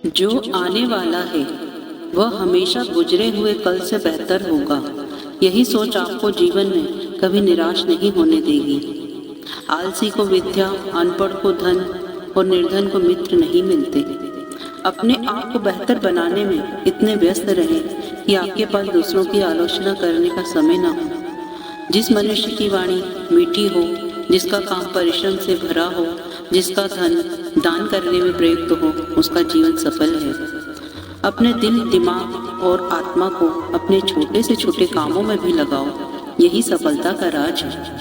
जो आने वाला है वह हमेशा गुजरे हुए कल से बेहतर होगा। यही सोच आपको जीवन में कभी निराश नहीं होने देगी। आलसी को विद्या, अनपढ़ को धन और निर्धन को मित्र नहीं मिलते। अपने आप को बेहतर बनाने में इतने व्यस्त रहें कि आपके पास दूसरों की आलोचना करने का समय न हो। जिस मनुष्य की वाणी मीठी हो, जिसका काम परिश्रम से भरा हो, जिसका धन दान करने में प्रयुक्त हो, उसका जीवन सफल है। अपने दिल, दिमाग और आत्मा को अपने छोटे से छोटे कामों में भी लगाओ, यही सफलता का राज है।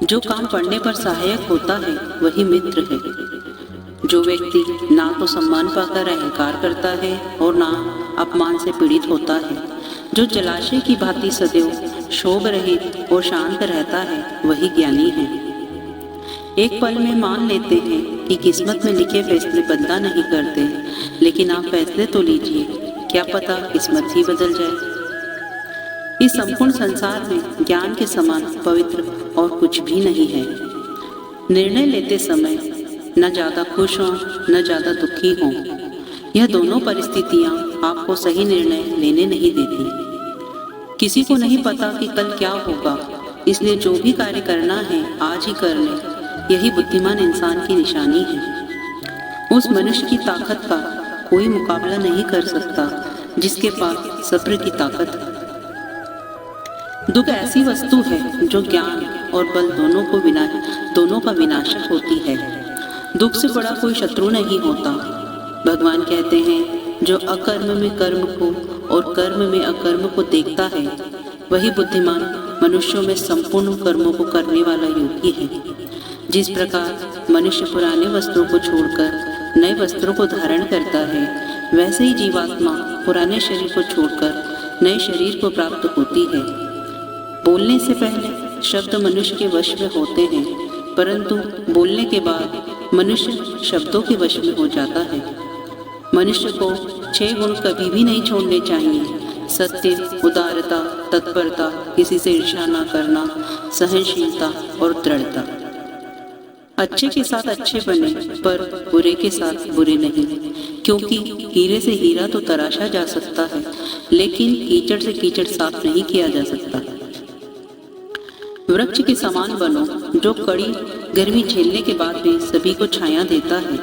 जो काम पढ़ने पर सहायक होता है वही मित्र है। जो व्यक्ति ना तो सम्मान पाकर अहंकार करता है और ना अपमान से पीड़ित होता है, जो जलाशय की भांति सदैव क्षोभ रहित और शांत रहता है, वही ज्ञानी है। एक पल में मान लेते हैं कि किस्मत में लिखे फैसले बदला नहीं करते, लेकिन आप फैसले तो लीजिए, क्या पता किस्मत ही बदल जाए। इस संपूर्ण संसार में ज्ञान के समान पवित्र और कुछ भी नहीं है। निर्णय लेते समय न ज्यादा खुश हों न ज्यादा दुखी हों। यह दोनों परिस्थितियां आपको सही निर्णय लेने नहीं देती। किसी को नहीं पता कि कल क्या होगा, इसलिए जो भी कार्य करना है आज ही कर ले, यही बुद्धिमान इंसान की निशानी है। उस मनुष्य की ताकत का कोई मुकाबला नहीं कर सकता जिसके पास सब्र की ताकत है। दुख ऐसी वस्तु है जो ज्ञान और बल दोनों का विनाशक होती है। दुख से बड़ा कोई शत्रु नहीं होता। भगवान कहते हैं, जो अकर्म में कर्म को और कर्म में अकर्म को देखता है, वही बुद्धिमान मनुष्यों में संपूर्ण कर्मों को करने वाला योगी है। जिस प्रकार मनुष्य पुराने वस्त्रों को छोड़कर नए वस्त्रों को धारण करता है, वैसे ही जीवात्मा पुराने शरीर को छोड़कर नए शरीर को प्राप्त होती है। बोलने से पहले शब्द मनुष्य के वश में होते हैं, परंतु बोलने के बाद मनुष्य शब्दों के वश में हो जाता है। मनुष्य को 6 गुण कभी भी नहीं छोड़ने चाहिए: सत्य, उदारता, तत्परता, किसी से ईर्ष्या न करना, सहनशीलता और दृढ़ता। अच्छे के साथ अच्छे बने, पर बुरे के साथ बुरे नहीं, क्योंकि हीरे से हीरा तो तराशा जा सकता है, लेकिन कीचड़ से कीचड़ साफ नहीं किया जा सकता। वृक्ष के समान बनो, जो कड़ी गर्मी झेलने के बाद भी सभी को छाया देता है।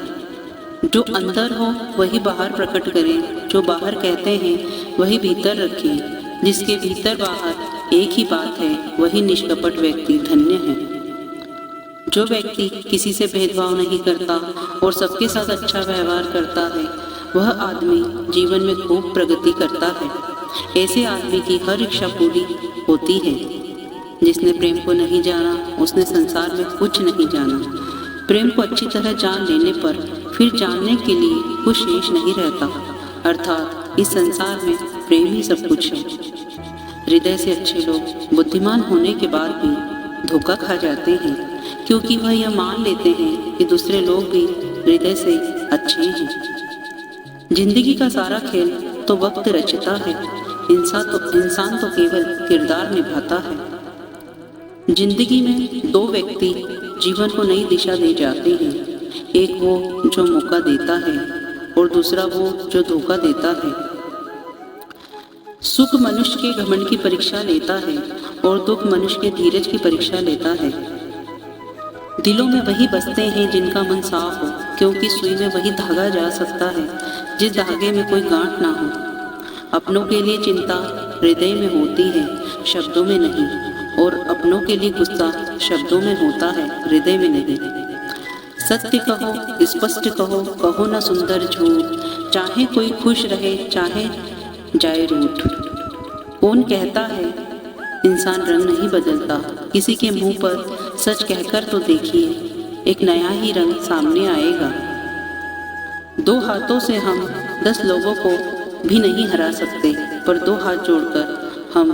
जो अंदर हो वही बाहर प्रकट करें, जो बाहर कहते हैं वही भीतर रखें। जिसके भीतर बाहर एक ही बात है, वही निष्कपट व्यक्ति धन्य है। जो व्यक्ति किसी से भेदभाव नहीं करता और सबके साथ अच्छा व्यवहार करता है, वह आदमी जीवन में खूब प्रगति करता है। ऐसे आदमी की हर इच्छा पूरी होती है। जिसने प्रेम को नहीं जाना, उसने संसार में कुछ नहीं जाना। प्रेम को अच्छी तरह जान लेने पर फिर जानने के लिए कुछ शेष नहीं रहता, अर्थात इस संसार में प्रेम ही सब कुछ है। हृदय से अच्छे लोग बुद्धिमान होने के बाद भी धोखा खा जाते हैं, क्योंकि वह यह मान लेते हैं कि दूसरे लोग भी हृदय से अच्छे हैं। जिंदगी का सारा खेल तो वक्त रचता है, इंसान तो केवल किरदार निभाता है। जिंदगी में 2 व्यक्ति जीवन को नई दिशा दे जाते हैं। एक वो जो मौका देता है और दूसरा वो जो धोखा देता है। सुख मनुष्य के घमंड की परीक्षा लेता है और दुख मनुष्य के धीरज की परीक्षा लेता है। दिलों में वही बसते हैं जिनका मन साफ हो, क्योंकि सुई में वही धागा जा सकता है जिस धागे में कोई गांठ ना हो। अपनों के लिए चिंता हृदय में होती है, शब्दों में नहीं, और अपनों के लिए गुस्सा शब्दों में होता है, हृदय में नहीं। सत्य कहो, स्पष्ट कहो, कहो ना सुंदर झूठ, चाहे कोई खुश रहे चाहे जाए रूठ। कौन कहता है इंसान रंग नहीं बदलता? किसी के मुंह पर सच कहकर तो देखिए, एक नया ही रंग सामने आएगा। 2 हाथों से हम 10 लोगों को भी नहीं हरा सकते, पर 2 हाथ जोड़कर हम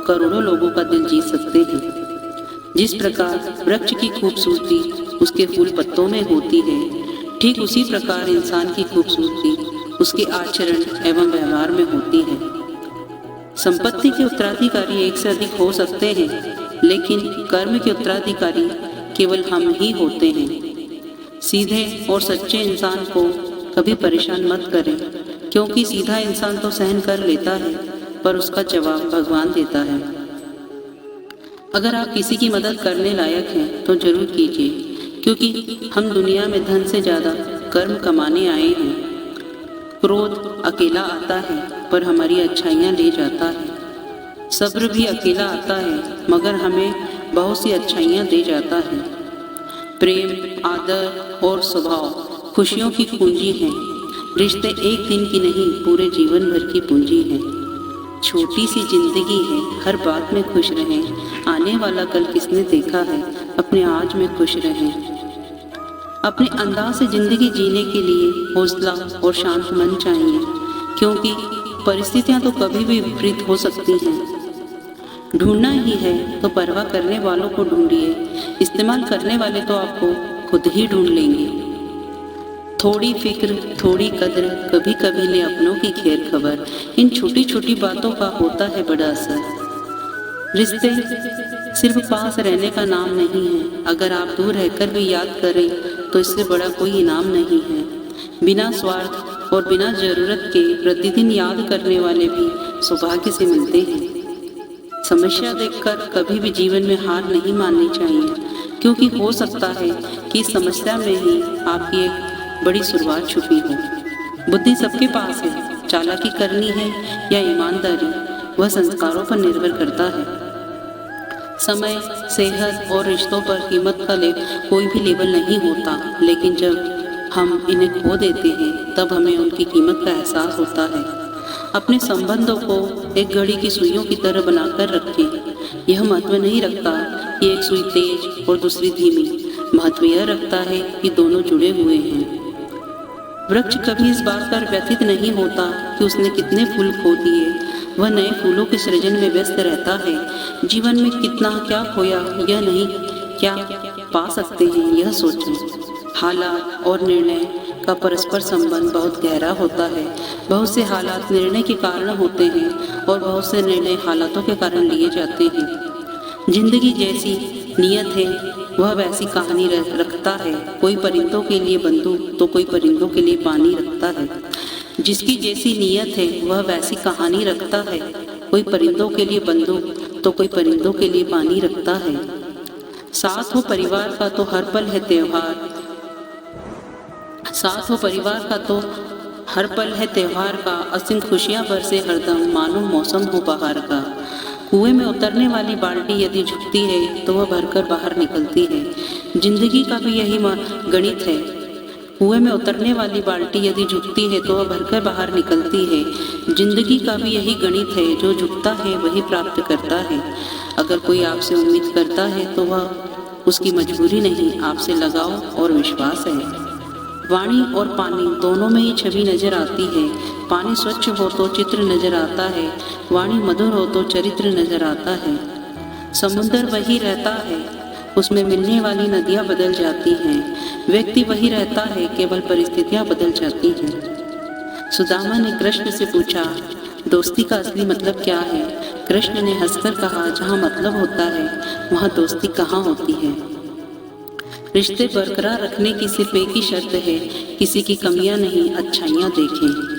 करोड़ों लोगों का दिल जीत सकते हैं। जिस प्रकार वृक्ष की खूबसूरती उसके फूल पत्तों में होती है, ठीक उसी प्रकार इंसान की खूबसूरती उसके आचरण एवं व्यवहार में होती है। संपत्ति के उत्तराधिकारी एक से अधिक हो सकते हैं, लेकिन कर्म के उत्तराधिकारी केवल हम ही होते हैं। सीधे और सच्चे इंसान को कभी परेशान मत करें, क्योंकि सीधा इंसान तो सहन कर लेता है, पर उसका जवाब भगवान देता है। अगर आप किसी की मदद करने लायक हैं तो जरूर कीजिए, क्योंकि हम दुनिया में धन से ज़्यादा कर्म कमाने आए हैं। क्रोध अकेला आता है पर हमारी अच्छाइयाँ ले जाता है। सब्र भी अकेला आता है मगर हमें बहुत सी अच्छाइयाँ दे जाता है। प्रेम, आदर और स्वभाव खुशियों की कुंजी हैं। रिश्ते एक दिन की नहीं, पूरे जीवन भर की पूंजी है। छोटी सी जिंदगी है, हर बात में खुश रहें। आने वाला कल किसने देखा है, अपने आज में खुश रहें। अपने अंदाज से जिंदगी जीने के लिए हौसला और शांत मन चाहिए, क्योंकि परिस्थितियां तो कभी भी विपरीत हो सकती हैं। ढूंढना ही है तो परवाह करने वालों को ढूंढिए, इस्तेमाल करने वाले तो आपको खुद ही ढूंढ लेंगे। थोड़ी फिक्र थोड़ी कद्र, कभी कभी ले अपनों की खैर खबर। इन छोटी छोटी बातों का होता है बड़ा असर। रिश्ते सिर्फ पास रहने का नाम नहीं है, अगर आप दूर रहकर भी याद करें तो इससे बड़ा कोई इनाम नहीं है। बिना स्वार्थ और बिना जरूरत के प्रतिदिन याद करने वाले भी सौभाग्य से मिलते हैं। समस्या देखकर कभी भी जीवन में हार नहीं माननी चाहिए, क्योंकि हो सकता है कि इस समस्या में ही आपकी एक बड़ी शुरुआत छुपी हो। बुद्धि सबके पास है, चालाकी करनी है या ईमानदारी, वह संस्कारों पर निर्भर करता है। समय, सेहत और रिश्तों पर कीमत का कोई भी लेबल नहीं होता, लेकिन जब हम इन्हें खो देते हैं तब हमें उनकी कीमत का एहसास होता है। अपने संबंधों को एक घड़ी की सुइयों की तरह बनाकर रखें। यह महत्व नहीं रखता कि एक सुई तेज और दूसरी धीमी, महत्व यह रखता है कि दोनों जुड़े हुए हैं। वृक्ष कभी इस बात पर व्यथित नहीं होता कि उसने कितने फूल खो दिए, वह नए फूलों के सृजन में व्यस्त रहता है। जीवन में कितना क्या खोया यह नहीं, क्या पा सकते हैं यह सोचें। हालात और निर्णय का परस्पर संबंध बहुत गहरा होता है। बहुत से हालात निर्णय के कारण होते हैं और बहुत से निर्णय हालातों के कारण लिए जाते हैं। जिंदगी जैसी नियत है वह वैसी कहानी रखता है। कोई परिंदों के लिए बंदूक तो कोई परिंदों के लिए पानी रखता है। जिसकी जैसी नियत है वह वैसी kहानी रखता है। कोई परिंदों के लिए बंदूक तो कोई परिंदों के लिए पानी रखता है। साथ हो परिवार का तो हर पल है त्योहार, साथ हो परिवार का तो हर पल है त्योहार का। असीम खुशियाँ बरसे हरदम, मानो मौसम हो बहार का। कुएं में उतरने वाली बाल्टी यदि झुकती है तो वह भरकर बाहर निकलती है। जिंदगी का भी यही गणित है। कुएं में उतरने वाली बाल्टी यदि झुकती है तो वह भरकर बाहर निकलती है। जिंदगी का भी यही गणित है, जो झुकता है वही प्राप्त करता है। अगर कोई आपसे उम्मीद करता है तो वह उसकी मजबूरी नहीं, आपसे लगाव और विश्वास है। वाणी और पानी दोनों में ही छवि नजर आती है। पानी स्वच्छ हो तो चित्र नजर आता है, वाणी मधुर हो तो चरित्र नजर आता है। समुद्र वही रहता है, उसमें मिलने वाली नदियाँ बदल जाती हैं। व्यक्ति वही रहता है, केवल परिस्थितियाँ बदल जाती हैं। सुदामा ने कृष्ण से पूछा, दोस्ती का असली मतलब क्या है? कृष्ण ने हंसकर कहा, जहाँ मतलब होता है वहाँ दोस्ती कहाँ होती है। रिश्ते बरकरार रखने की सिर्फ एक ही शर्त है, किसी की कमियां नहीं अच्छाइयां देखें।